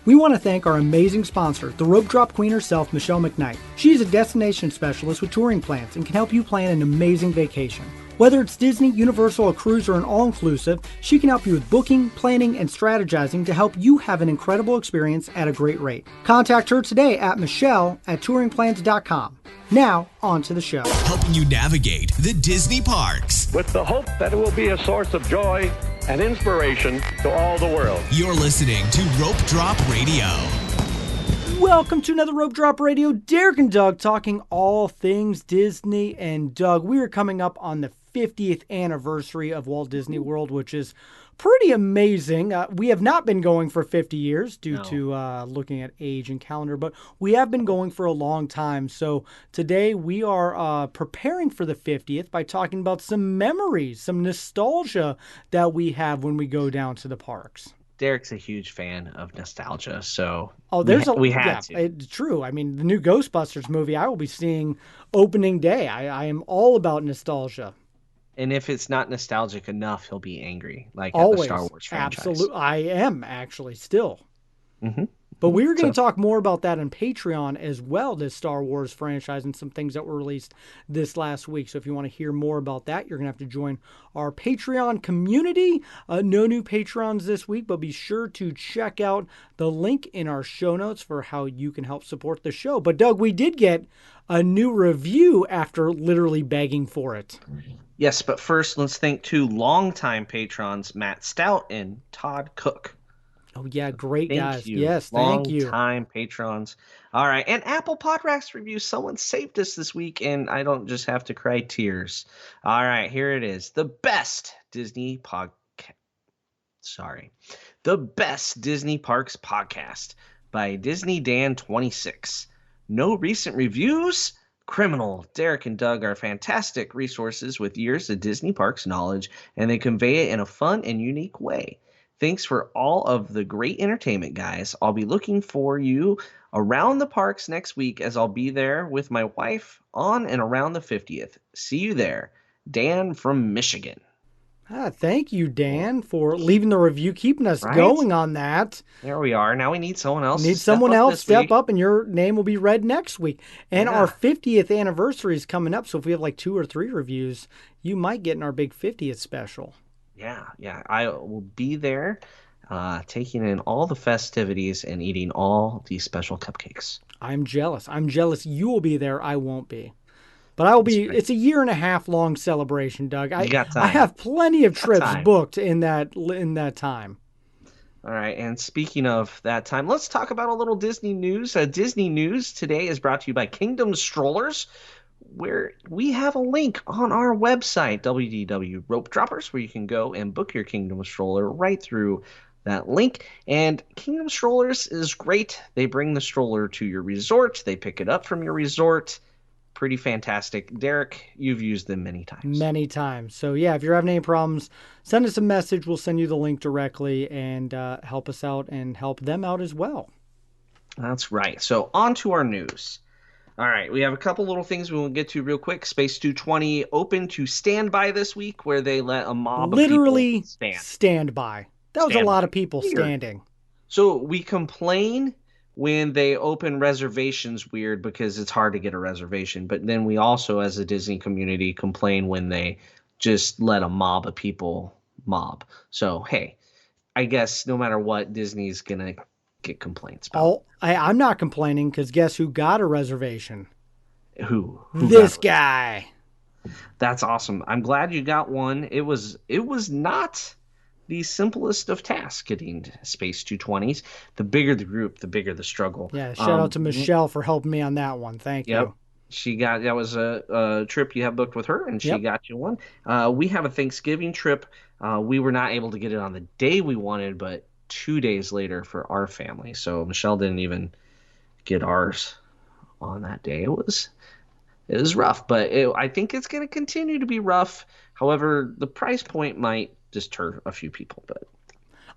We want to thank our amazing sponsor, the Rope Drop Queen herself, Michelle McKnight. She is a destination specialist with touring plans and can help you plan an amazing vacation. Whether it's Disney, Universal, a cruise, or an all-inclusive, she can help you with booking, planning, and strategizing to help you have an incredible experience at a great rate. Contact her today at michelle@touringplans.com. Now, on to the show. Helping you navigate the Disney parks. With the hope that it will be a source of joy and inspiration to all the world. You're listening to Rope Drop Radio. Welcome to another Rope Drop Radio. Derek and Doug talking all things Disney. And Doug, we are coming up on the 50th anniversary of Walt Disney World, which is pretty amazing. We have not been going for 50 years due to looking at age and calendar, but we have been going for a long time. So today we are preparing for the 50th by talking about some memories, some nostalgia that we have when we go down to the parks. Derek's a huge fan of nostalgia, so we had to. It's true. I mean, the new Ghostbusters movie I will be seeing opening day. I am all about nostalgia. And if it's not nostalgic enough, he'll be angry, like Always. At the Star Wars franchise. Absolutely. I am actually still. Mm-hmm. But we're going to talk more about that on Patreon as well, this Star Wars franchise and some things that were released this last week. So if you want to hear more about that, you're going to have to join our Patreon community. No new Patrons this week, but be sure to check out the link in our show notes for how you can help support the show. But Doug, we did get a new review after literally begging for it. Yes, but first let's thank two longtime patrons, Matt Stout and Todd Cook. Oh, yeah, great guys. You. Yes, thank you. Long-time patrons. All right, and Apple Podcasts review. Someone saved us this week, and I don't just have to cry tears. All right, here it is. The best Disney Parks podcast by Disney Dan 26. No recent reviews? Criminal. Derek and Doug are fantastic resources with years of Disney Parks knowledge, and they convey it in a fun and unique way. Thanks for all of the great entertainment, guys. I'll be looking for you around the parks next week as I'll be there with my wife on and around the 50th. See you there. Dan from Michigan. Thank you, Dan, for leaving the review, keeping us going on that. There we are. Now we need someone else. Step up, and your name will be read next week. And our 50th anniversary is coming up, so if we have like 2 or 3 reviews, you might get in our big 50th special. Yeah. I will be there taking in all the festivities and eating all these special cupcakes. I'm jealous. You will be there. I won't be. But I will be. It's a 1.5 year long celebration, Doug. I have plenty of trips booked in that time. All right, and speaking of that time, let's talk about a little Disney news. Disney news today is brought to you by Kingdom Strollers, where we have a link on our website, WDW Rope Droppers, where you can go and book your Kingdom Stroller right through that link. And Kingdom Strollers is great. They bring the stroller to your resort. They pick it up from your resort. Pretty fantastic. Derek, you've used them many times. Many times. So, yeah, if you're having any problems, send us a message. We'll send you the link directly and help us out and help them out as well. That's right. So, on to our news. All right, we have a couple little things we will get to real quick. Space 220 open to standby this week, where they let a mob of people stand by. That was a lot of people standing. So we complain when they open reservations weird because it's hard to get a reservation. But then we also, as a Disney community, complain when they just let a mob of people mob. So, hey, I guess no matter what, Disney's going to get complaints about. Oh, I'm not complaining because guess who got a reservation? Who this guy. That's awesome. I'm glad you got one. It was not the simplest of tasks getting Space 220s. The bigger the group, the bigger the struggle. Yeah, shout out to Michelle for helping me on that one. Thank you. That was a trip you have booked with her, and she got you one. We have a Thanksgiving trip. We were not able to get it on the day we wanted, but 2 days later for our family. So Michelle didn't even get ours on that day. It was rough, but I think it's going to continue to be rough. However, the price point might deter a few people, but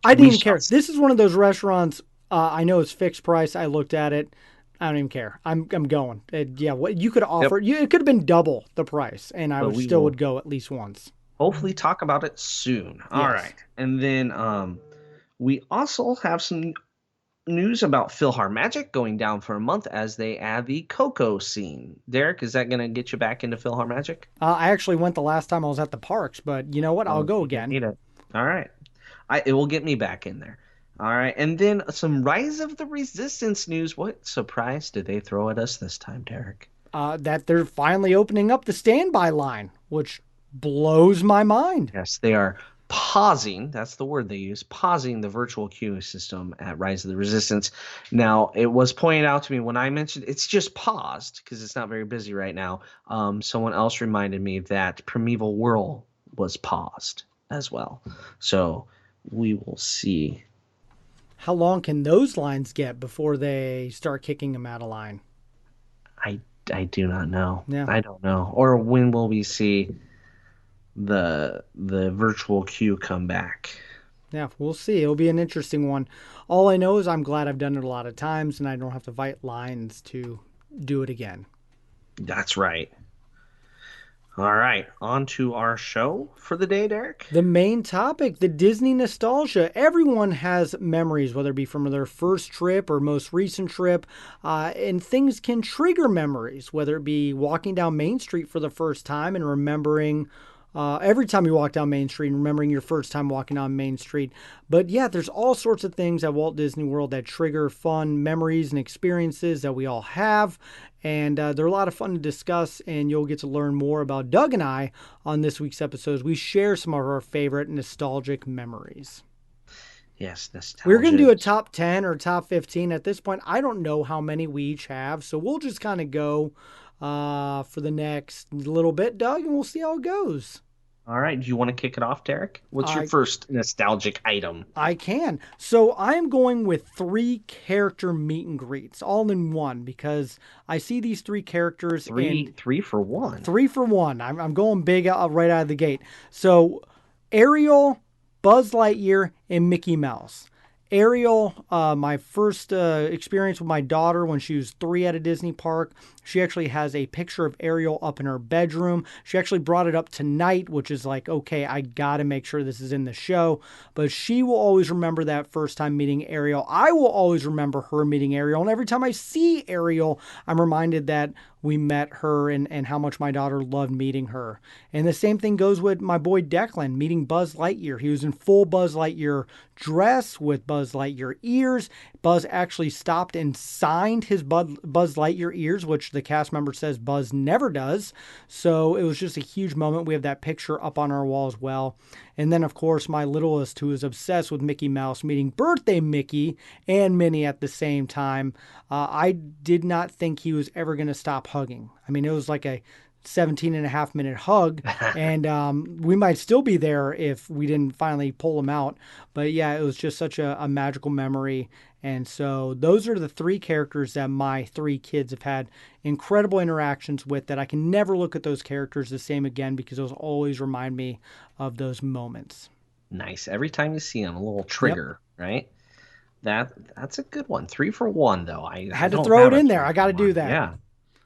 I didn't even care. This is one of those restaurants. I know it's fixed price. I looked at it. I don't even care. I'm going. What you could offer, it could have been double the price, and I would go at least once. Hopefully, talk about it soon. All right, and then we also have some news about PhilharMagic going down for a month as they add the Coco scene. Derek, is that going to get you back into PhilharMagic? I actually went the last time I was at the parks, but you know what? I'll Oh, go you didn't again. need it. All right. It will get me back in there. All right. And then some Rise of the Resistance news. What surprise did they throw at us this time, Derek? That they're finally opening up the standby line, which blows my mind. Yes, they are pausing. That's the word they use. Pausing the virtual queue system at Rise of the Resistance. Now, it was pointed out to me when I mentioned it's just paused because it's not very busy right now. Someone else reminded me that Primeval Whirl was paused as well. So we will see. How long can those lines get before they start kicking them out of line? I I do not know. Yeah. I don't know. Or when will we see the virtual queue come back? Yeah, we'll see. It'll be an interesting one. All I know is I'm glad I've done it a lot of times and I don't have to fight lines to do it again. That's right. All right, on to our show for the day, Derek. The main topic, the Disney nostalgia. Everyone has memories, whether it be from their first trip or most recent trip, and things can trigger memories, whether it be walking down Main Street for the first time and remembering every time you walk down Main Street and remembering your first time walking down Main Street. But yeah, there's all sorts of things at Walt Disney World that trigger fun memories and experiences that we all have. And they're a lot of fun to discuss, and you'll get to learn more about Doug and I on this week's episode. We share some of our favorite nostalgic memories. Yes, nostalgia. We're going to do a top 10 or top 15 at this point. I don't know how many we each have, so we'll just kind of go for the next little bit, Doug, and we'll see how it goes. All right. Do you want to kick it off, Derek? What's your first nostalgic item? I can. So I'm going with 3 character meet and greets, all in one, because I see these 3 characters. Three for one. 3 for 1. I'm going big right out of the gate. So Ariel, Buzz Lightyear, and Mickey Mouse. Ariel, my first experience with my daughter when she was 3 at a Disney park. She actually has a picture of Ariel up in her bedroom. She actually brought it up tonight, which is like, okay, I got to make sure this is in the show. But she will always remember that first time meeting Ariel. I will always remember her meeting Ariel. And every time I see Ariel, I'm reminded that we met her and how much my daughter loved meeting her. And the same thing goes with my boy Declan meeting Buzz Lightyear. He was in full Buzz Lightyear dress with Buzz Lightyear ears. Buzz actually stopped and signed his Buzz Lightyear ears, which the cast member says Buzz never does. So it was just a huge moment. We have that picture up on our wall as well. And then, of course, my littlest, who is obsessed with Mickey Mouse, meeting birthday Mickey and Minnie at the same time. I did not think he was ever going to stop hugging. I mean, it was like a 17.5-minute hug, and we might still be there if we didn't finally pull him out. But yeah, it was just such a magical memory. And so those are the 3 characters that my 3 kids have had incredible interactions with, that I can never look at those characters the same again, because those always remind me of those moments. Nice. Every time you see them, a little trigger, right? That's a good one. 3 for 1, though. I had to don't throw have it a in 3 there. I for got to 1. do that. Yeah.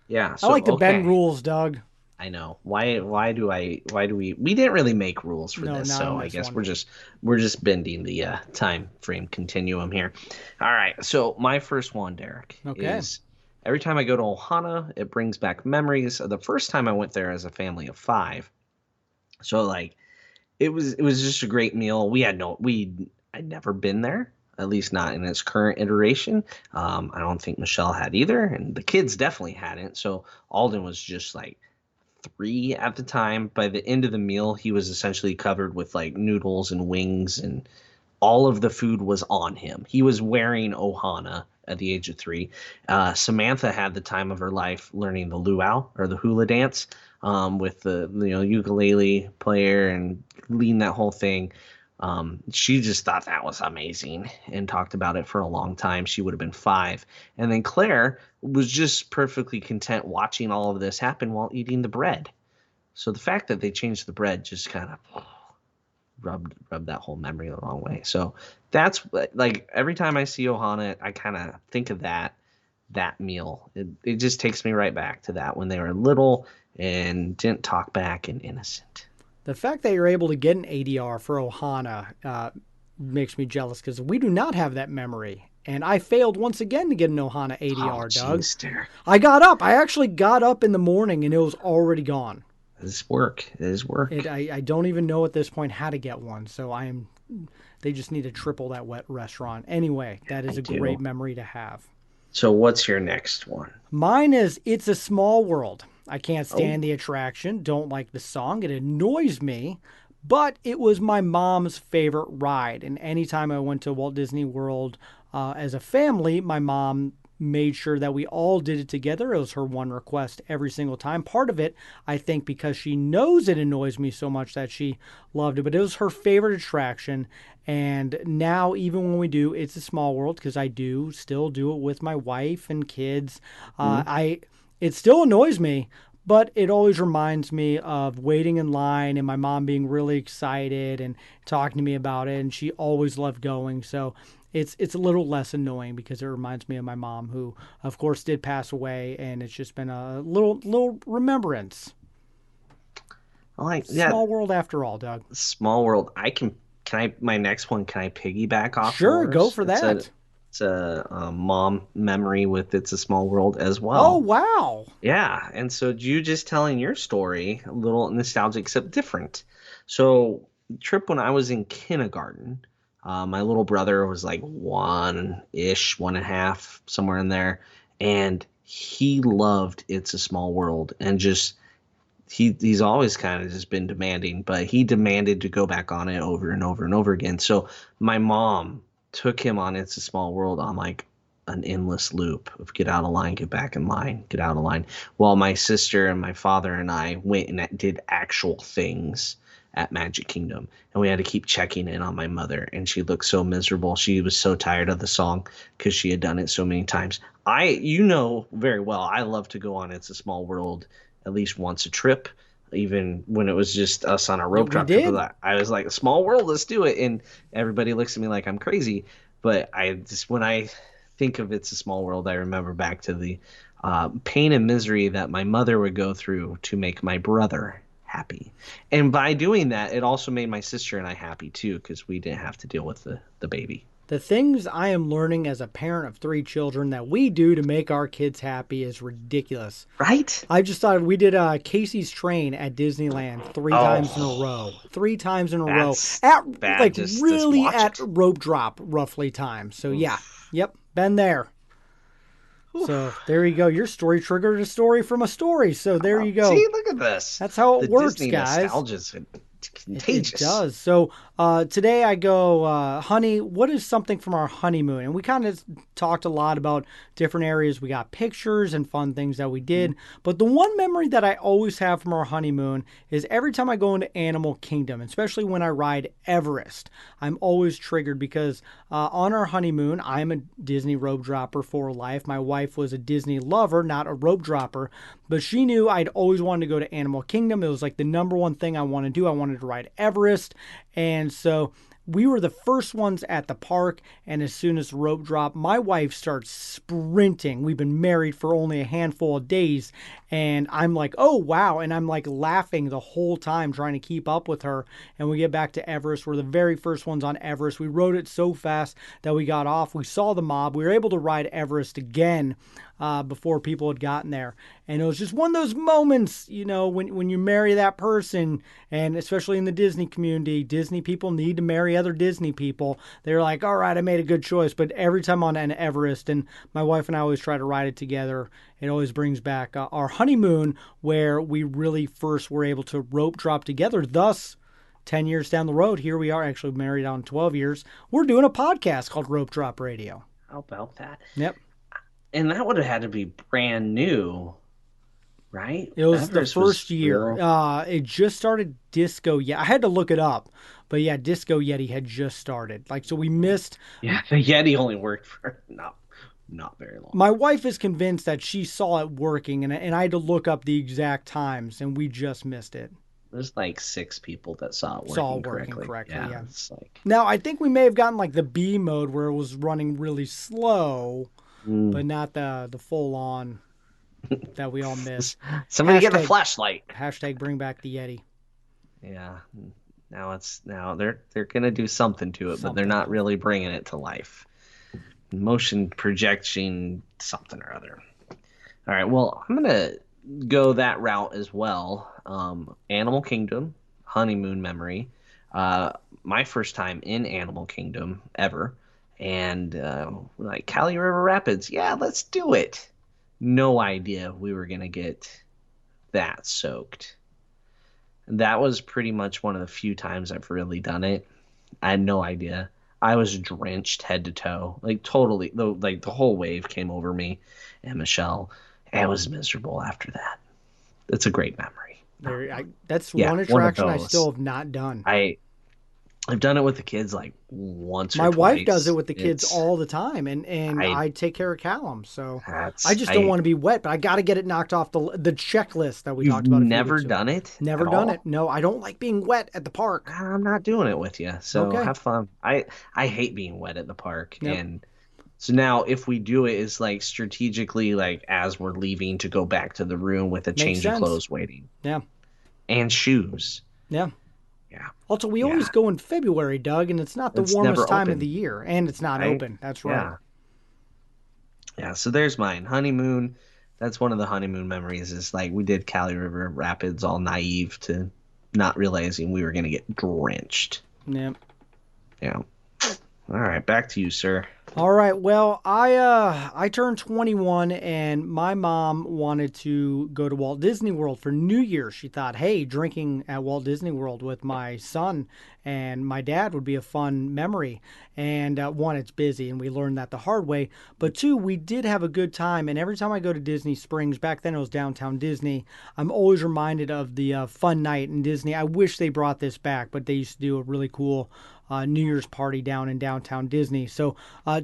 Yeah. I like to bend rules, Doug. I know. Why do we didn't really make rules for this, so I guess we're just bending the time frame continuum here. All right. So my first one, Derek, is every time I go to Ohana, it brings back memories of the first time I went there as a family of 5. So like it was just a great meal. I'd never been there, at least not in its current iteration. I don't think Michelle had either, and the kids definitely hadn't. So Alden was just like 3 at the time. By the end of the meal, he was essentially covered with like noodles and wings, and all of the food was on him. He was wearing Ohana at the age of 3. Samantha had the time of her life learning the luau, or the hula dance, with the ukulele player and leading that whole thing. She just thought that was amazing and talked about it for a long time. She would have been 5. And then Claire was just perfectly content watching all of this happen while eating the bread. So the fact that they changed the bread just kind of rubbed that whole memory the wrong way. So that's like every time I see Ohana, I kind of think of that meal. It just takes me right back to that when they were little and didn't talk back and innocent. The fact that you're able to get an ADR for Ohana makes me jealous, because we do not have that memory And I failed once again to get an Ohana ADR, Doug. Jeez, Derek. I got up. I actually got up in the morning and it was already gone. This work. It is work. I don't even know at this point how to get one. So they just need to triple that wet restaurant. Anyway, that is a great memory to have. So what's your next one? Mine is It's a Small World. I can't stand the attraction. Don't like the song. It annoys me. But it was my mom's favorite ride. And anytime I went to Walt Disney World as a family, my mom made sure that we all did it together. It was her one request every single time. Part of it, I think, because she knows it annoys me so much that she loved it. But it was her favorite attraction. And now, even when we do It's a Small World, because I do still do it with my wife and kids, it still annoys me. But it always reminds me of waiting in line and my mom being really excited and talking to me about it. And she always loved going. So it's a little less annoying because it reminds me of my mom, who, of course, did pass away. And it's just been a little remembrance. Small world after all, Doug. Small world. My next one, can I piggyback off? Sure, go for that. It's a mom memory with It's a Small World as well. Oh, wow. Yeah. And so you just telling your story, a little nostalgic, except different. So trip when I was in kindergarten, my little brother was like 1-ish, 1.5, somewhere in there. And he loved It's a Small World. And just, he's always kind of just been demanding, but he demanded to go back on it over and over and over again. So my mom took him on It's a Small World on like an endless loop of get out of line, get back in line, get out of line. While my sister and my father and I went and did actual things at Magic Kingdom. And we had to keep checking in on my mother. And she looked so miserable. She was so tired of the song because she had done it so many times. You know very well, I love to go on It's a Small World at least once a trip. Even when it was just us on a rope drop trip, I was like, Small World, let's do it. And everybody looks at me like I'm crazy. But when I think of It's a Small World, I remember back to the pain and misery that my mother would go through to make my brother happy. And by doing that, it also made my sister and I happy too, because we didn't have to deal with the baby. The things I am learning as a parent of 3 children that we do to make our kids happy is ridiculous. Right? I just thought we did Casey's Train at Disneyland 3 times in a row. 3 times in a row. At bad. like Just really watch at it. rope drop roughly time. So yeah. Yep. Been there. So there you go. Your story triggered a story from a story. So there you go. See, look at this. That's how it works, Disney guys. Nostalgia's contagious. It does. So today I go, honey, what is something from our honeymoon? And we kind of talked a lot about different areas. We got pictures and fun things that we did. But the one memory that I always have from our honeymoon is every time I go into Animal Kingdom, especially when I ride Everest, I'm always triggered because on our honeymoon, I'm a Disney rope dropper for life. My wife was a Disney lover, not a rope dropper. But she knew I'd always wanted to go to Animal Kingdom. It was like the number one thing I wanted to do. I wanted to ride Everest. And so we were the first ones at the park. And as soon as the rope dropped, my wife starts sprinting. We've been married for only a handful of days. And I'm like, oh, wow. And I'm like laughing the whole time trying to keep up with her. And we get back to Everest. We're the very first ones on Everest. We rode it so fast that we got off. We saw the mob. We were able to ride Everest again before people had gotten there. And it was just one of those moments, you know, when you marry that person, and especially in the Disney community, Disney people need to marry other Disney people. They're like, all right, I made a good choice. But every time on an Everest, and my wife and I always try to ride it together, it always brings back our honeymoon where we really first were able to rope drop together. Thus, 10 years down the road, here we are, actually married on 12 years. We're doing a podcast called Rope Drop Radio. How about that? Yep. And that would have had to be brand new, right? It was Everest the first year. It just started Disco Yeti. I had to look it up. But yeah, Disco Yeti had just started. Like, so we missed. Yeah, the Yeti only worked for not very long. My wife is convinced that she saw it working, and I had to look up the exact times, and we just missed it. There's like 6 people that saw it working correctly. Yeah. It's like... Now, I think we may have gotten like the B mode where it was running really slow, but not the full-on that we all missed. Somebody get a flashlight. Hashtag bring back the Yeti. Yeah. Now they're going to do something to it, but they're not really bringing it to life. motion projection something or other. All right, well, I'm gonna go that route as well. Animal Kingdom, honeymoon memory. Uh, my first time in Animal Kingdom ever, and like Cali River Rapids. Yeah, let's do it. No idea we were gonna get that soaked. That was pretty much one of the few times I've really done it. I had no idea. I was drenched head to toe, like totally. Like the whole wave came over me and Michelle. And it was miserable after that. It's a great memory. That's Yeah, one one of attraction I those. still have not done. I've done it with the kids like once My or wife twice. does it with the kids It's all the time, and I I take care of Callum. So I that's just don't I want to be wet, but I got to get it knocked off the checklist that we You've talked about a few never weeks ago. done it Never at done all? it. No, I don't like being wet at the park. I'm not doing it with you. So Okay. have fun. I hate being wet at the park, Yep. and so now if we do it, it's like strategically like as we're leaving to go back to the room with a Makes change of sense. clothes waiting Yeah. and shoes. Yeah. Yeah. Also, we Yeah. always go in February, Doug, and it's not the It's warmest never time of open, the year, and it's not right? open. That's right. Yeah. Yeah, so there's mine. Honeymoon. That's one of the honeymoon memories is like we did Cali River Rapids all naive to not realizing we were going to get drenched. Yeah. Yeah. All right, back to you, sir. All right. Well, I turned 21 and my mom wanted to go to Walt Disney World for New Year's. She thought, "Hey, drinking at Walt Disney World with my son and my dad would be a fun memory." And one, it's busy, and we learned that the hard way. But two, we did have a good time. And every time I go to Disney Springs, back then it was downtown Disney, I'm always reminded of the fun night in Disney. I wish they brought this back, but they used to do a really cool New Year's party down in downtown Disney. So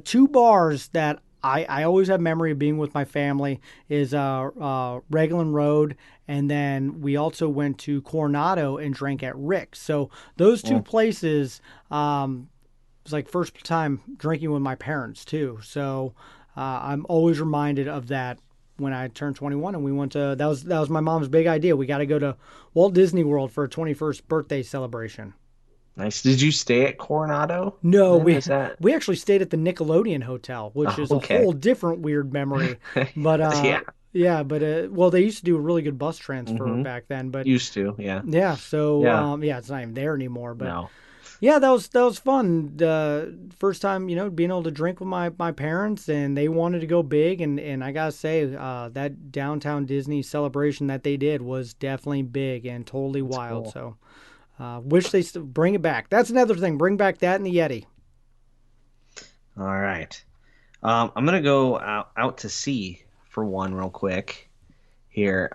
two bars that I always have memory of being with my family is Raglan Road, and then we also went to Coronado and drank at Rick's. So those two places was like first time drinking with my parents too. So I'm always reminded of that when I turned 21 and we went to that was my mom's big idea. We got to go to Walt Disney World for a 21st birthday celebration. Nice. Did you stay at Coronado? No, Is that we actually stayed at the Nickelodeon Hotel, which is a okay? whole different weird memory. But Yeah. yeah, but well, they used to do a really good bus transfer Mhm. back then. But Used to, yeah. yeah, so Yeah. yeah, it's not even there anymore. But No. yeah, that was fun. First time, being able to drink with my parents, and they wanted to go big, and I gotta say, that downtown Disney celebration that they did was definitely big and totally wild. cool. So. Wish they still bring it back. That's another thing. Bring back that and the Yeti. All right. I'm gonna go out to sea for one real quick here.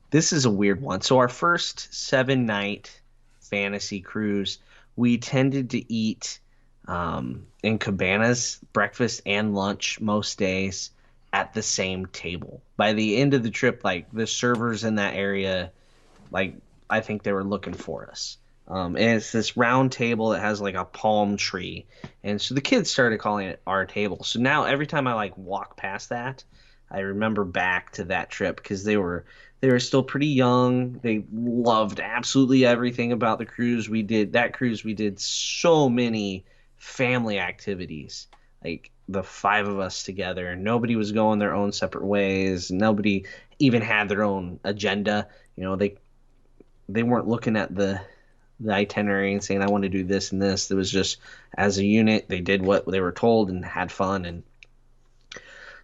This is a weird one. So our first 7-night fantasy cruise, we tended to eat in cabanas, breakfast and lunch most days at the same table. By the end of the trip, like the servers in that area, like I think they were looking for us. And it's this round table that has like a palm tree, and so the kids started calling it our table. So now every time I like walk past that, I remember back to that trip because they were still pretty young. They loved absolutely everything about the cruise. We did so many family activities, like the five of us together. Nobody was going their own separate ways. Nobody even had their own agenda. They weren't looking at the itinerary and saying I want to do this and this. It was just as a unit they did what they were told and had fun. And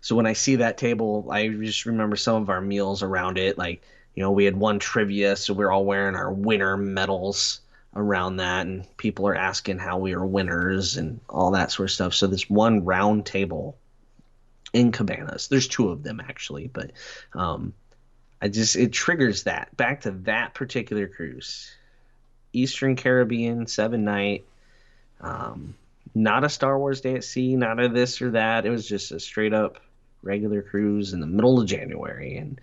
so when I see that table, I just remember some of our meals around it. Like we had one trivia, so we're all wearing our winner medals around that, and people are asking how we are winners and all that sort of stuff. So this one round table in cabanas, there's two of them actually, but it triggers that back to that particular cruise. Eastern Caribbean, 7-night, not a Star Wars Day at Sea, not a this or that. It was just a straight up regular cruise in the middle of January, and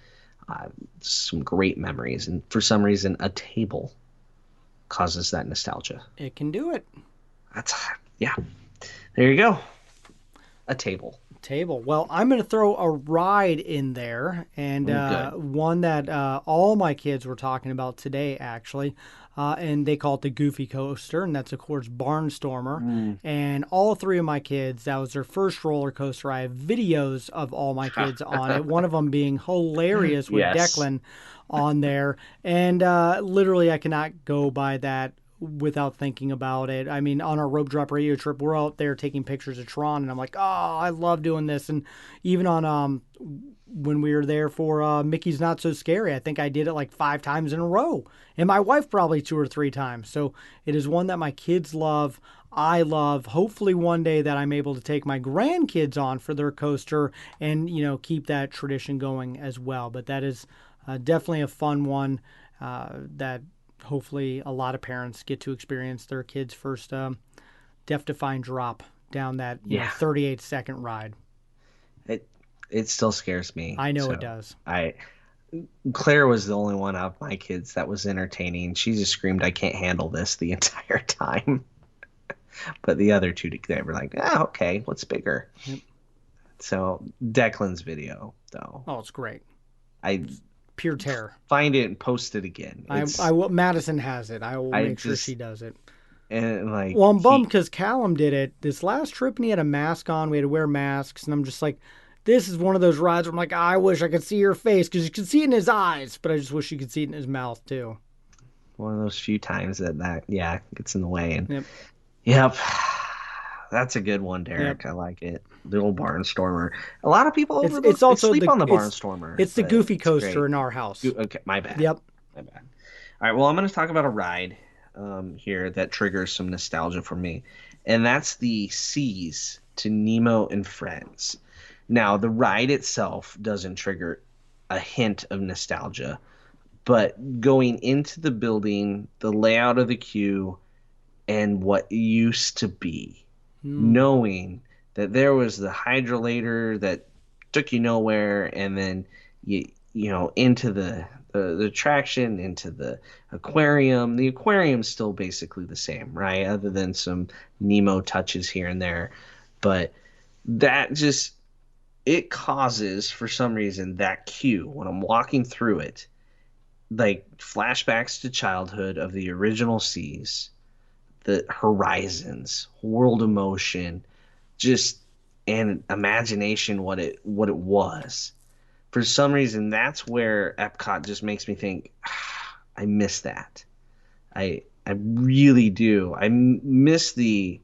some great memories. And for some reason, a table causes that nostalgia. It can do it. Yeah. There you go. A table. Table. Well, I'm going to throw a ride in there, and Good. one that all my kids were talking about today, actually. And they call it the Goofy Coaster, and that's, of course, Barnstormer. And all three of my kids, that was their first roller coaster. I have videos of all my kids on it, one of them being hilarious with Yes. Declan on there. And literally, I cannot go by that without thinking about it. I mean, on our rope drop radio trip, we're out there taking pictures of Tron, and I'm like, oh, I love doing this. And even on when we were there for Mickey's Not So Scary, I think I did it like 5 times in a row, and my wife probably 2 or 3 times. So it is one that my kids love. I love. Hopefully one day that I'm able to take my grandkids on for their coaster and, keep that tradition going as well. But that is definitely a fun one that hopefully a lot of parents get to experience their kids' first death-defying drop down that 38-second ride. It still scares me. I know it does. Claire was the only one of my kids that was entertaining. She just screamed, "I can't handle this" the entire time. But the other two, they were like, okay, what's bigger? Yep. So Declan's video, though. Oh, it's great. I Pure terror. find it and post it again. Madison has it. I will make sure she does it. And I'm bummed because Callum did it this last trip and he had a mask on. We had to wear masks, and I'm just like, this is one of those rides where I'm like, I wish I could see your face, because you can see it in his eyes, but I just wish you could see it in his mouth too. One of those few times that gets in the way. And Yep. That's a good one, Derek. Yep. I like it. The old Barnstormer. A lot of people It's also sleep on the Barnstormer. It's the Goofy Coaster in our house. Okay, my bad. Yep. My bad. All right, well, I'm going to talk about a ride here that triggers some nostalgia for me, and that's the Seas to Nemo and Friends. Now, the ride itself doesn't trigger a hint of nostalgia, but going into the building, the layout of the queue, and what used to be, knowing that there was the hydrolator that took you nowhere, and then into the attraction, into the aquarium. The aquarium's still basically the same, right? Other than some Nemo touches here and there, but that just, it causes, for some reason, that queue when I'm walking through it, like flashbacks to childhood of the original Seas, the Horizons, World of Motion, just and imagination what it was. For some reason, that's where Epcot just makes me think, I miss that. I really do. I miss the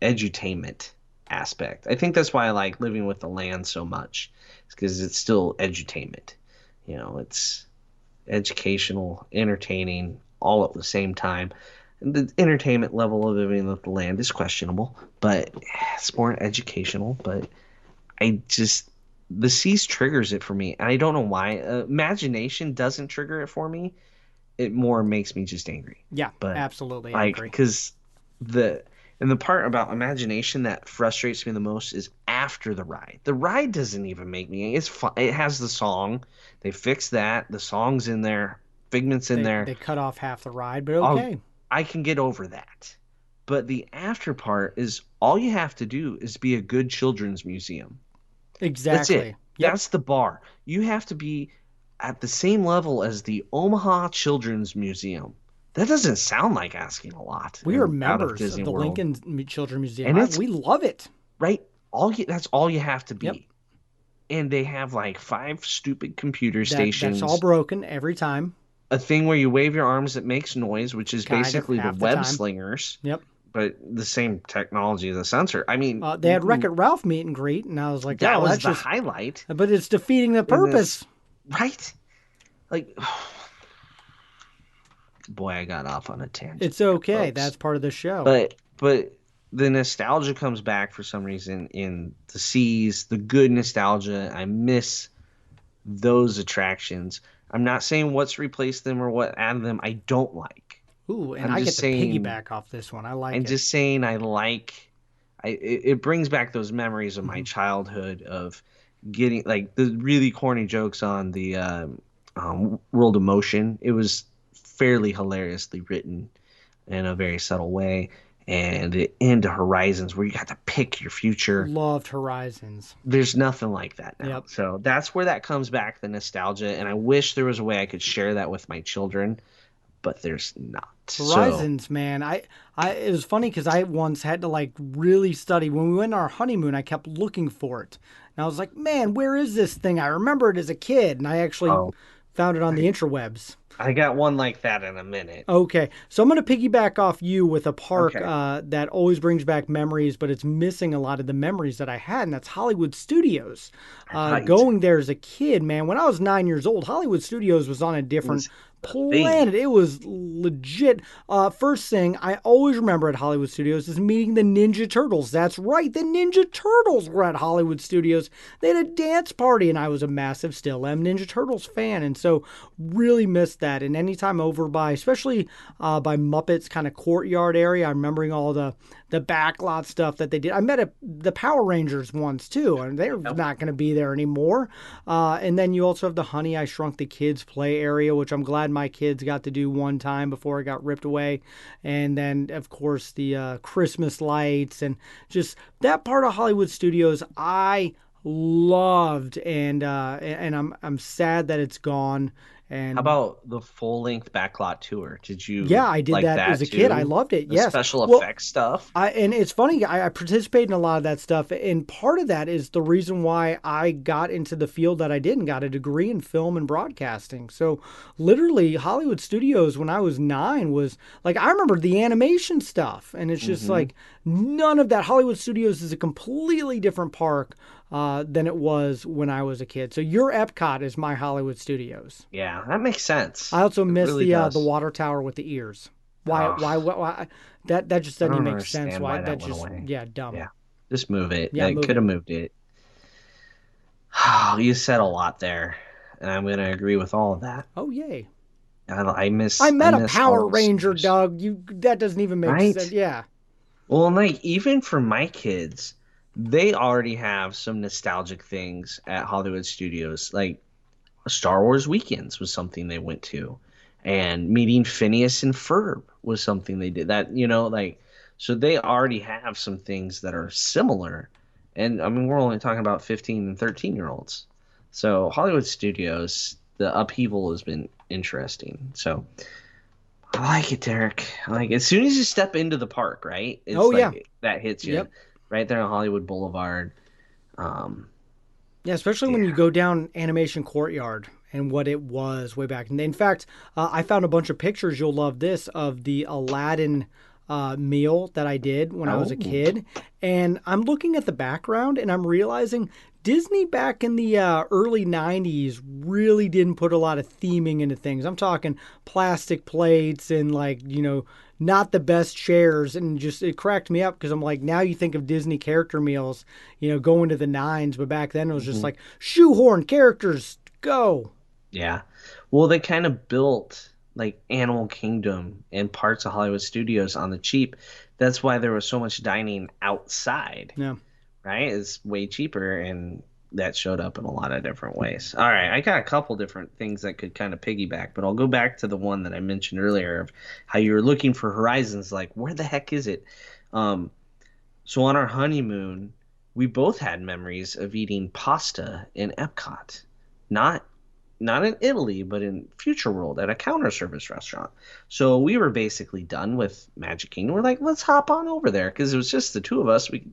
edutainment aspect. I think that's why I like Living with the Land so much. It's because it's still edutainment. It's educational, entertaining, all at the same time. The entertainment level of Living with the Land is questionable, but it's more educational. But the Seas triggers it for me, and I don't know why. Imagination doesn't trigger it for me. It more makes me just angry. Yeah, but absolutely. I agree. Because the part about imagination that frustrates me the most is after the ride. The ride doesn't even make me. It's fun. It has the song. They fixed that. The song's in there. Figment's in there. They cut off half the ride, but okay. I can get over that. But the after part is all you have to do is be a good children's museum. Exactly. That's it. Yep. That's the bar. You have to be at the same level as the Omaha Children's Museum. That doesn't sound like asking a lot. We are members of the World. Lincoln Children's Museum. And we love it. Right? That's all you have to be. Yep. And they have like 5 stupid computer stations. That's all broken every time. A thing where you wave your arms that makes noise, which is basically the web slingers. Yep. But the same technology as a sensor. I mean, they had Wreck-It Ralph meet and greet, and I was like, that was that's the highlight. But it's defeating the purpose. Right? Like, boy, I got off on a tangent. It's okay. Folks. That's part of the show. But the nostalgia comes back for some reason in the Seas, the good nostalgia. I miss those attractions. I'm not saying what's replaced them or what added them I don't like. Ooh, and I get to piggyback off this one. I like it. I'm just saying it brings back those memories of my childhood of getting like the really corny jokes on the World of Motion. It was fairly hilariously written in a very subtle way. and into Horizons where you got to pick your future. Loved Horizons. There's nothing like that now. Yep. So that's where that comes back, the nostalgia. And I wish there was a way I could share that with my children, but there's not. Horizons, man. It was funny because I once had to like really study. When we went on our honeymoon, I kept looking for it. And I was like, man, where is this thing? I remember it as a kid, and I actually found it on the interwebs. I got one like that in a minute. Okay, so I'm going to piggyback off you with a park Okay. that always brings back memories, but it's missing a lot of the memories that I had, and that's Hollywood Studios. Right. Going there as a kid, man, when I was 9 years old, Hollywood Studios was on a different thing. planet. It was legit. First thing I always remember at Hollywood Studios is meeting the Ninja Turtles. That's right, the Ninja Turtles were at Hollywood Studios. They had a dance party, and I was a massive, still am, Ninja Turtles fan, and so really missed that. And anytime over by, especially by Muppets kind of courtyard area, I'm remembering all the backlot stuff that they did. I met the Power Rangers once too, and they're not going to be there anymore. And then you also have the Honey, I Shrunk the Kids play area, which I'm glad my kids got to do one time before it got ripped away. And then, of course, the Christmas lights and just that part of Hollywood Studios I loved, and I'm sad that it's gone. And How about the full-length backlot tour? Did you yeah, I did like that as a kid. I too? loved it. The Yes. special Well, effects stuff? and it's funny, I participated in a lot of that stuff, and part of that is the reason why I got into the field that I did and got a degree in film and broadcasting. So literally Hollywood Studios when I was 9 was like, I remember the animation stuff, and it's just like none of that. Hollywood Studios is a completely different park than it was when I was a kid. So your Epcot is my Hollywood Studios. Yeah, that makes sense. I also It miss really the does. water tower with the ears. Why? Ugh. Why? That just I doesn't don't even make sense. understand Why why that that went just away. dumb. Yeah, just move it. Yeah, They move could have it. moved it. You said a lot there, and I'm gonna agree with all of that. Oh yay! I miss. I met a miss Power Hollywood Ranger, Studios. Doug. That doesn't even make Right? sense. Yeah. Well, and like even for my kids, they already have some nostalgic things at Hollywood Studios. Like Star Wars weekends was something they went to, and meeting Phineas and Ferb was something they did. That like so they already have some things that are similar. And I mean, we're only talking about 15 and 13-year-olds. So Hollywood Studios, the upheaval has been interesting. So I like it, Derek. I like it. As soon as you step into the park, right? It's Oh, yeah. that hits you Yep. right there on Hollywood Boulevard. Yeah, especially when you go down Animation Courtyard and what it was way back. And in fact, I found a bunch of pictures. You'll love this of the Aladdin meal that I did when I was a Oh. kid. And I'm looking at the background and I'm realizing Disney back in the early 90s really didn't put a lot of theming into things. I'm talking plastic plates and not the best chairs, and just it cracked me up because I'm like, now you think of Disney character meals, going to the nines, but back then it was just like shoehorn characters, go. Yeah. Well, they kind of built like Animal Kingdom and parts of Hollywood Studios on the cheap. That's why there was so much dining outside, Yeah. right? It's way cheaper, and that showed up in a lot of different ways. All right, I got a couple different things that could kind of piggyback, but I'll go back to the one that I mentioned earlier of how you were looking for Horizons. Like, where the heck is it? So on our honeymoon, we both had memories of eating pasta in Epcot, not in Italy, but in Future World at a counter service restaurant. So we were basically done with Magic Kingdom. We're like, let's hop on over there because it was just the two of us. We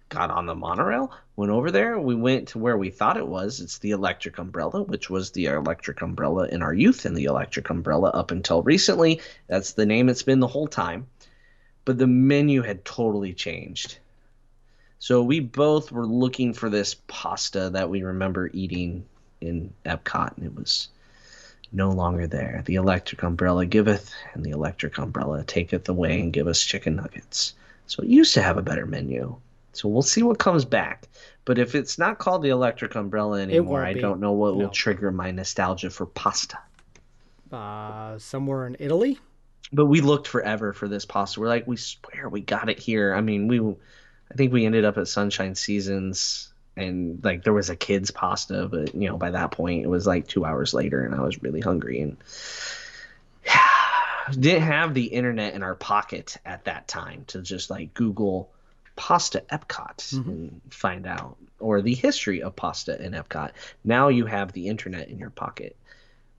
got on the monorail, went over there. We went to where we thought it was. It's the Electric Umbrella, which was the Electric Umbrella in our youth, and the Electric Umbrella up until recently. That's the name it's been the whole time. But the menu had totally changed. So we both were looking for this pasta that we remember eating in Epcot, and it was no longer there. The Electric Umbrella giveth, and the Electric Umbrella taketh away and give us chicken nuggets. So it used to have a better menu. So we'll see what comes back. But if it's not called the Electric Umbrella anymore, I won't be. don't know what No. will trigger my nostalgia for pasta. Somewhere in Italy. But we looked forever for this pasta. We're like, we swear we got it here. I mean, I think we ended up at Sunshine Seasons, and like there was a kid's pasta, but by that point it was like 2 hours later, and I was really hungry, and didn't have the internet in our pocket at that time to just like Google pasta Epcot and find out, or the history of pasta in Epcot. Now you have the internet in your pocket.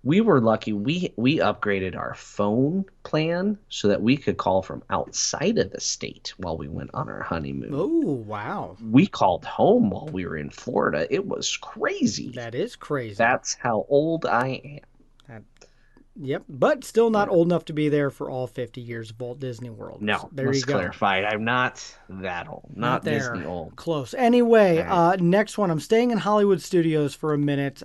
We were lucky. We upgraded our phone plan so that we could call from outside of the state while we went on our honeymoon. Oh, wow. We called home while we were in Florida. It was crazy. That is crazy. That's how old I am. Yep, but still not old enough to be there for all 50 years of Walt Disney World. No, So there let's you go. clarify. I'm not that old. Not there. Disney old. Close. Anyway, Right. next one. I'm staying in Hollywood Studios for a minute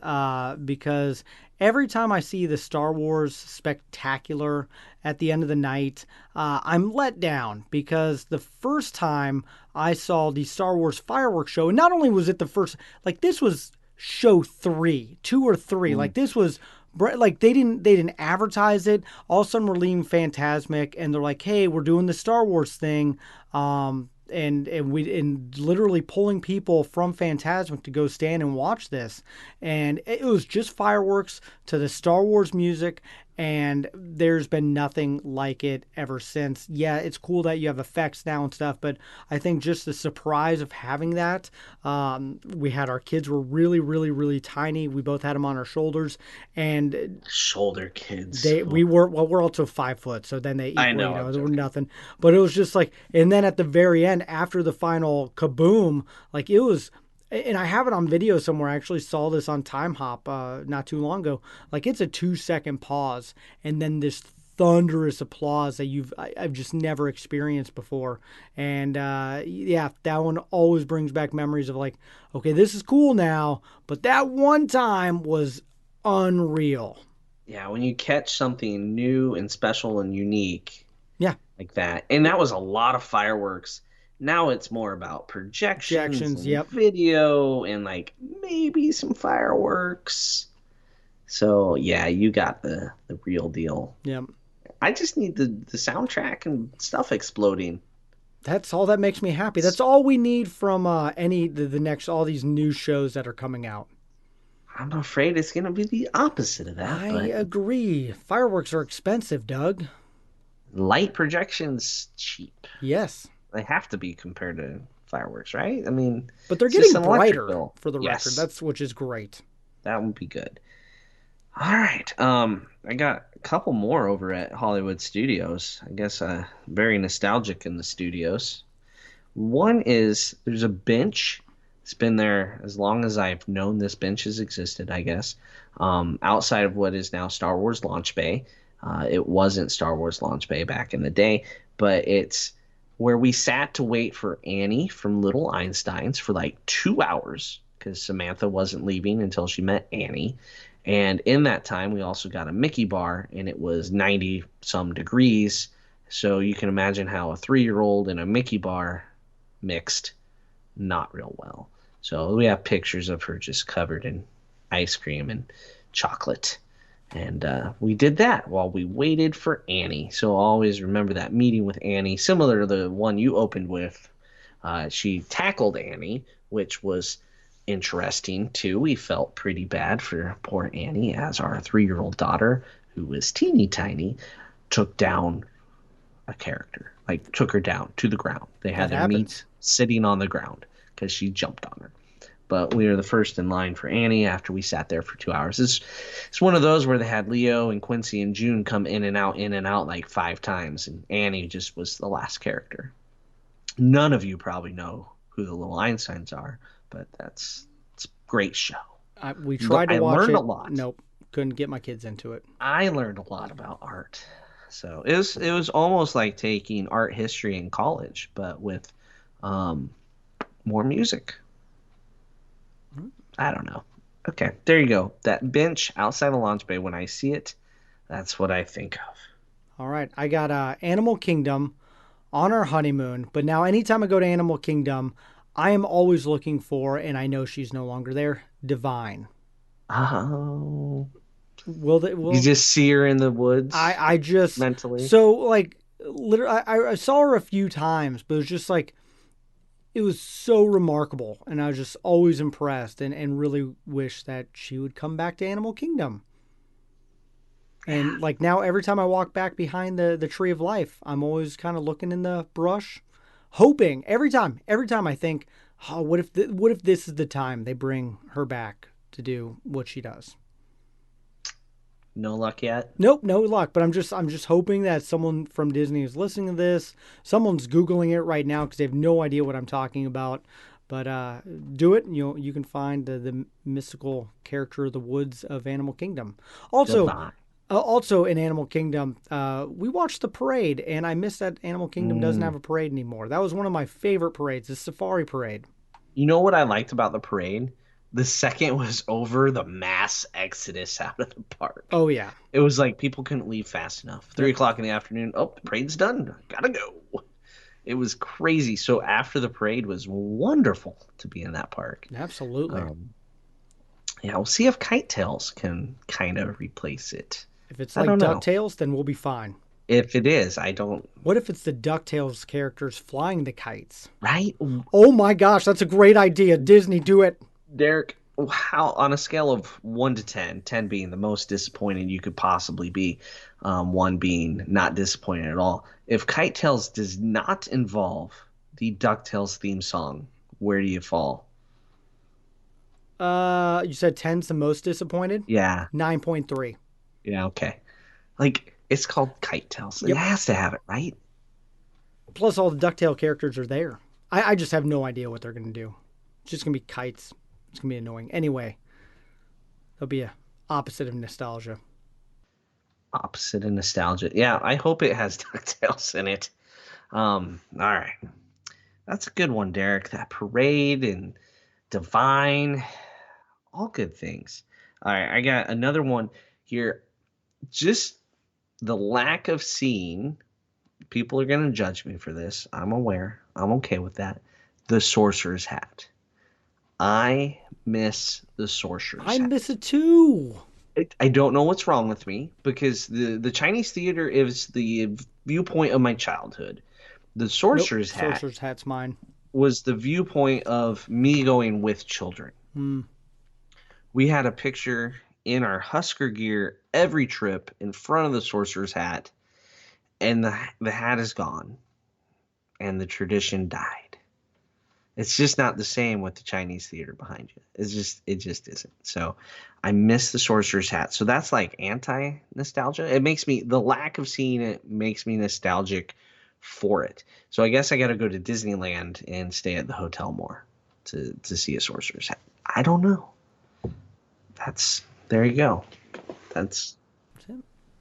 because every time I see the Star Wars spectacular at the end of the night, I'm let down because the first time I saw the Star Wars fireworks show, and not only was it the first, like this was show 2 or 3. Like this was like they didn't advertise it. All of a sudden we're leaving Fantasmic and they're like, hey, we're doing the Star Wars thing. And literally pulling people from Fantasmic to go stand and watch this. And it was just fireworks to the Star Wars music, and there's been nothing like it ever since. Yeah, it's cool that you have effects now and stuff, but I think just the surprise of having that, we had our kids were really, really, really tiny. We both had them on our shoulders, and Shoulder kids. we're also 5 foot, so then they equal, I know, I'm they were joking. nothing. But it was just like, and then at the very end, after the final kaboom, like it was, and I have it on video somewhere. I actually saw this on Time Hop not too long ago. Like it's a 2-second pause, and then this thunderous applause that I've just never experienced before. And yeah, that one always brings back memories of like, okay, this is cool now, but that one time was unreal. Yeah, when you catch something new and special and unique Yeah. like that, and that was a lot of fireworks. Now it's more about projections and Yep. video and like maybe some fireworks. So yeah, you got the real deal. Yep. I just need the soundtrack and stuff exploding. That's all that makes me happy. That's all we need from the next all these new shows that are coming out. I'm afraid it's gonna be the opposite of that, I but agree. Fireworks are expensive, Doug. light projections cheap. Yes. They have to be compared to fireworks, right? I mean, But they're it's just getting an electric brighter bill. for the Yes. record. That's which is great. That would be good. All right. I got a couple more over at Hollywood Studios. I guess very nostalgic in the studios. One is there's a bench. It's been there as long as I've known this bench has existed, I guess. Outside of what is now Star Wars Launch Bay. It wasn't Star Wars Launch Bay back in the day, but it's where we sat to wait for Annie from Little Einsteins for like 2 hours because Samantha wasn't leaving until she met Annie. And in that time, we also got a Mickey bar, and it was 90 some degrees. So you can imagine how a 3-year-old and a Mickey bar mixed not real well. So we have pictures of her just covered in ice cream and chocolate. And we did that while we waited for Annie. So I'll always remember that meeting with Annie, similar to the one you opened with. She tackled Annie, which was interesting too. We felt pretty bad for poor Annie as our 3-year-old daughter, who was teeny tiny, took down a character. Like took her down to the ground. They had That their happens. meat sitting on the ground because she jumped on her. But we were the first in line for Annie after we sat there for 2 hours. It's one of those where they had Leo and Quincy and June come in and out like 5 times, and Annie just was the last character. None of you probably know who the Little Einsteins are, but it's a great show. We tried to I watch learned it. a lot. Nope. Couldn't get my kids into it. I learned a lot about art. So it was almost like taking art history in college, but with more music. I don't know. Okay, there you go. That bench outside the launch bay, when I see it, that's what I think of. All right. I got Animal Kingdom on our honeymoon, but now anytime I go to Animal Kingdom, I am always looking for, and I know she's no longer there, Divine. Oh. Will You just see her in the woods I just mentally? so like literally I saw her a few times, but it was just like it was so remarkable, and I was just always impressed and really wish that she would come back to Animal Kingdom. And like now, every time I walk back behind the tree of life, I'm always kind of looking in the brush, hoping every time I think, oh, what if this is the time they bring her back to do what she does? No luck yet? Nope, no luck. But I'm just hoping that someone from Disney is listening to this. Someone's googling it right now because they have no idea what I'm talking about. But do it, and you can find the mystical character of the woods of Animal Kingdom. Also, Goodbye. also in Animal Kingdom, we watched the parade, and I miss that Animal Kingdom doesn't have a parade anymore. That was one of my favorite parades, the Safari Parade. You know what I liked about the parade? The second was over, the mass exodus out of the park. Oh yeah, It was like people couldn't leave fast enough. 3 o'clock in the afternoon. Oh, the parade's done. Gotta go. It was crazy. So after the parade was wonderful to be in that park. absolutely. Yeah, we'll see if Kite Tails can kind of replace it. If it's I like don't know. DuckTales, then we'll be fine. If it is, I don't. What if it's the DuckTales characters flying the kites? Right? Oh my gosh, that's a great idea. Disney, do it. Derek, how on a scale of 1 to 10, 10 being the most disappointed you could possibly be, 1 being not disappointed at all. If Kite Tails does not involve the DuckTales theme song, where do you fall? You said 10's the most disappointed? Yeah, 9.3. yeah, okay. Like, it's called Kite Tails. It Yep. has to have it, right? Plus, all the DuckTale characters are there. I just have no idea what they're going to do. It's just going to be kites. It's going to be annoying. Anyway, there'll be a opposite of nostalgia. Opposite of nostalgia. Yeah, I hope it has DuckTales in it. All right. That's a good one, Derek. That parade and Divine, all good things. All right, I got another one here. Just the lack of seeing, people are going to judge me for this. I'm aware. I'm okay with that. The Sorcerer's Hat. I miss the Sorcerer's I Hat. miss it too. I don't know what's wrong with me because the Chinese theater is the viewpoint of my childhood. The Sorcerer's Hat Sorcerer's Hat's mine. was the viewpoint of me going with children. We had a picture in our Husker gear every trip in front of the Sorcerer's Hat, and the hat is gone, and the tradition died. It's just not the same with the Chinese theater behind you. It just isn't. So I miss the Sorcerer's Hat. So that's like anti-nostalgia. The lack of seeing it makes me nostalgic for it. So I guess I got to go to Disneyland and stay at the hotel more to see a Sorcerer's Hat. I don't know. There you go. That's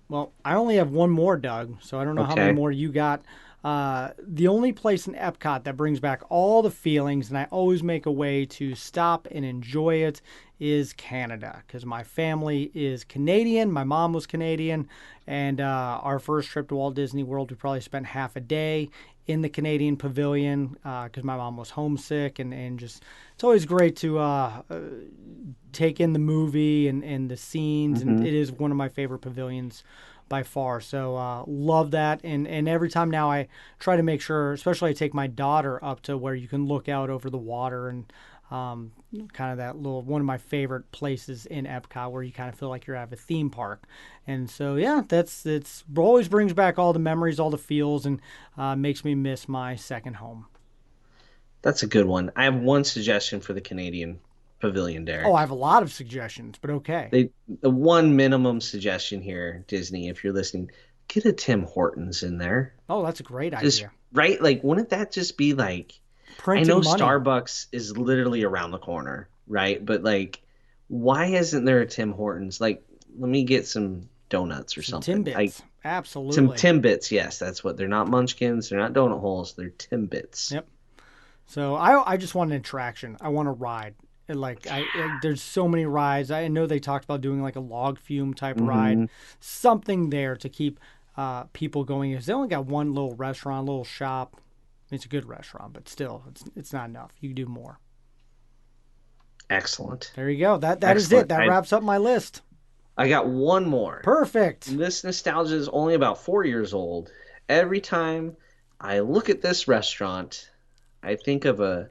Well, I only have one more, Doug, so I don't know how many Okay. more you got. The only place in Epcot that brings back all the feelings, and I always make a way to stop and enjoy it, is Canada, because my family is Canadian. My mom was Canadian, and our first trip to Walt Disney World, we probably spent half a day in the Canadian pavilion because my mom was homesick, and just it's always great to take in the movie and the scenes, and it is one of my favorite pavilions by far. So love that, and every time now I try to make sure, especially I take my daughter up to where you can look out over the water and kind of that little one of my favorite places in Epcot where you kind of feel like you're at a theme park. And so yeah, it's always brings back all the memories, all the feels, and makes me miss my second home. That's a good one. I have one suggestion for the Canadian Pavilion, Derek. Oh, I have a lot of suggestions, but okay. The one minimum suggestion here, Disney, if you're listening, get a Tim Hortons in there. Oh, that's a great Just idea. right, like wouldn't that just be like? Printing I know money. Starbucks is literally around the corner, right? But like, why isn't there a Tim Hortons? Like, let me get some donuts or something. Timbits. Like Absolutely. some Timbits. Yes, that's what they're not. Munchkins. They're not donut holes. They're Timbits. Yep. So I just want an attraction. I want to ride. And there's so many rides. I know they talked about doing like a log fume type ride, something there to keep people going. Because they only got one little restaurant, little shop. It's a good restaurant, but still, it's not enough. You can do more. Excellent. There you go. That is Excellent. it. That wraps up my list. I got one more. Perfect. This nostalgia is only about 4 years old. Every time I look at this restaurant, I think of a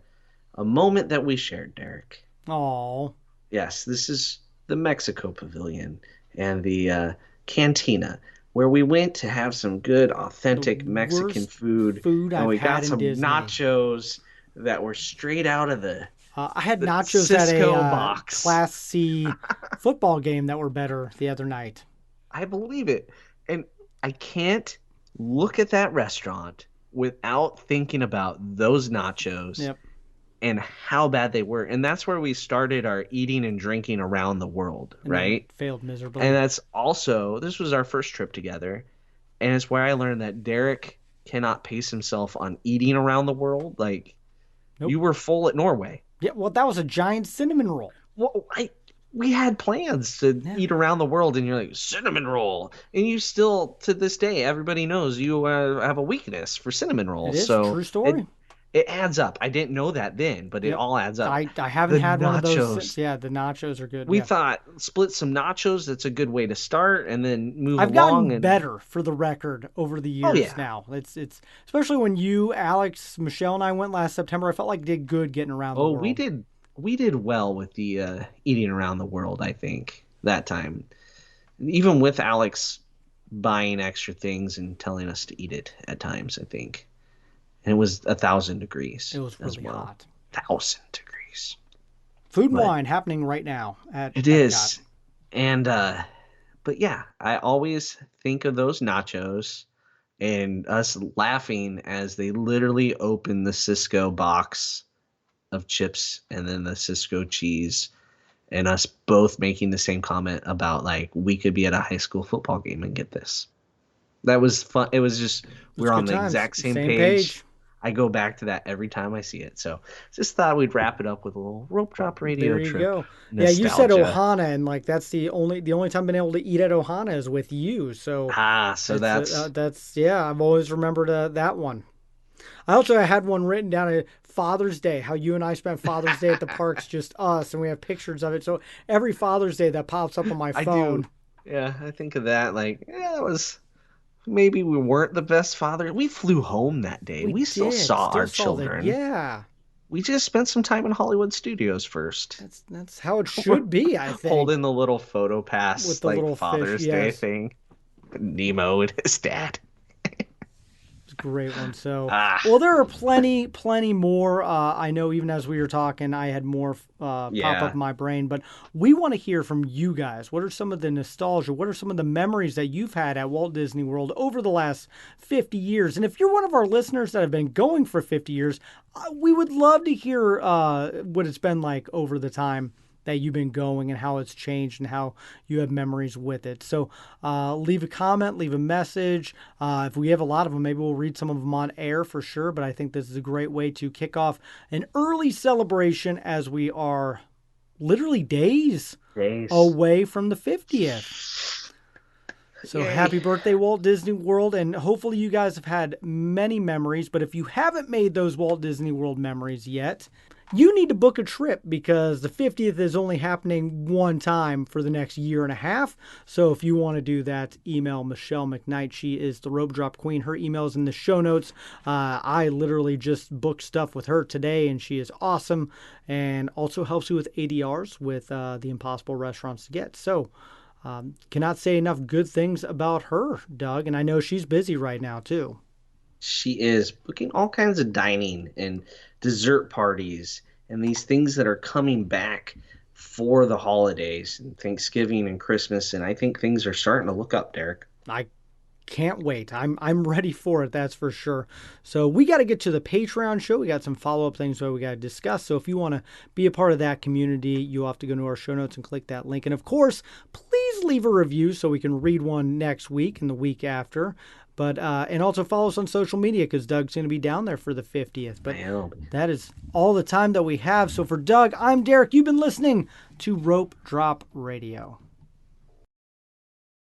moment that we shared, Derek. Oh, Yes, this is the Mexico Pavilion and the Cantina, where we went to have some good, The authentic Mexican worst food, food and I've we got had in some Disney. nachos that were straight out of I had the nachos at a Cisco box. Class C football game that were better the other night. I believe it. And I can't look at that restaurant without thinking about those nachos Yep. and how bad they were. And that's where we started our eating and drinking around the world, And then right? failed And miserably. that's also, this was our first trip together. And it's where I learned that Derek cannot pace himself on eating around the world. Like, Nope. you were full at Norway. Yeah, well, that was a giant cinnamon roll. Well, we had plans to Yeah. eat around the world, and you're like, cinnamon roll. And you still, to this day, everybody knows you have a weakness for cinnamon It rolls. is So true story. it adds up. I didn't know that then, but it Yep. all adds up. I haven't The had one of those nachos. since. Yeah, the nachos are good. We Yeah. thought split some nachos. That's a good way to start, and then move I've along. gotten And better for the record over the oh years yeah, now. It's especially when you, Alex, Michelle, and I went last September. I felt like I did good getting around the oh world. we did well with the eating around the world. I think that time, even with Alex buying extra things and telling us to eat it at times. I think. And it was 1,000 degrees It was as really well. hot. 1,000 degrees. Food and But wine happening right now at it Epcot. is. And but yeah, I always think of those nachos and us laughing as they literally open the Cisco box of chips and then the Cisco cheese, and us both making the same comment about like we could be at a high school football game and get this. That was fun. It was just we It's were good on the times. exact same Same page. page. I go back to that every time I see it. So just thought we'd wrap it up with a little rope drop radio There you trip go. Yeah, you said nostalgia. Ohana, and like that's the only time I've been able to eat at Ohana is with you. So So it's that's that's yeah. I've always remembered that one. I had one written down at Father's Day. How you and I spent Father's Day at the parks, just us, and we have pictures of it. So every Father's Day that pops up on my I phone. do. Yeah, I think of that like yeah, that was maybe we weren't the best father. We flew home that day. We still saw Still our saw that. children. Yeah, We just spent some time in Hollywood studios first. that's how it should be. I think Holding the little photo with pass the like little fish. Father's Day Yes. thing. Nemo and his dad. It's a great one. So, Ah. well, there are plenty more. I know even as we were talking, I had more pop Yeah. up in my brain, but we want to hear from you guys. What are some of the nostalgia? What are some of the memories that you've had at Walt Disney World over the last 50 years? And if you're one of our listeners that have been going for 50 years, we would love to hear what it's been like over the time that you've been going and how it's changed and how you have memories with it. So leave a comment, leave a message. If we have a lot of them, maybe we'll read some of them on air for sure. But I think this is a great way to kick off an early celebration as we are literally days away from the 50th. So Yay. happy birthday, Walt Disney World. And hopefully you guys have had many memories. But if you haven't made those Walt Disney World memories yet, you need to book a trip because the 50th is only happening one time for the next year and a half. So if you want to do that, email Michelle McKnight. She is the Rope Drop Queen. Her email is in the show notes. I literally just booked stuff with her today, and she is awesome and also helps you with ADRs with the impossible restaurants to get. So cannot say enough good things about her, Doug. And I know she's busy right now, too. She is booking all kinds of dining and dessert parties and these things that are coming back for the holidays and Thanksgiving and Christmas. And I think things are starting to look up, Derek. I can't wait. I'm ready for it, that's for sure. So we got to get to the Patreon show. We got some follow-up things that we got to discuss. So if you want to be a part of that community, you'll have to go to our show notes and click that link. And of course, please leave a review so we can read one next week and the week after. But and also follow us on social media because Doug's going to be down there for the 50th. But that is all the time that we have. So for Doug, I'm Derek. You've been listening to Rope Drop Radio.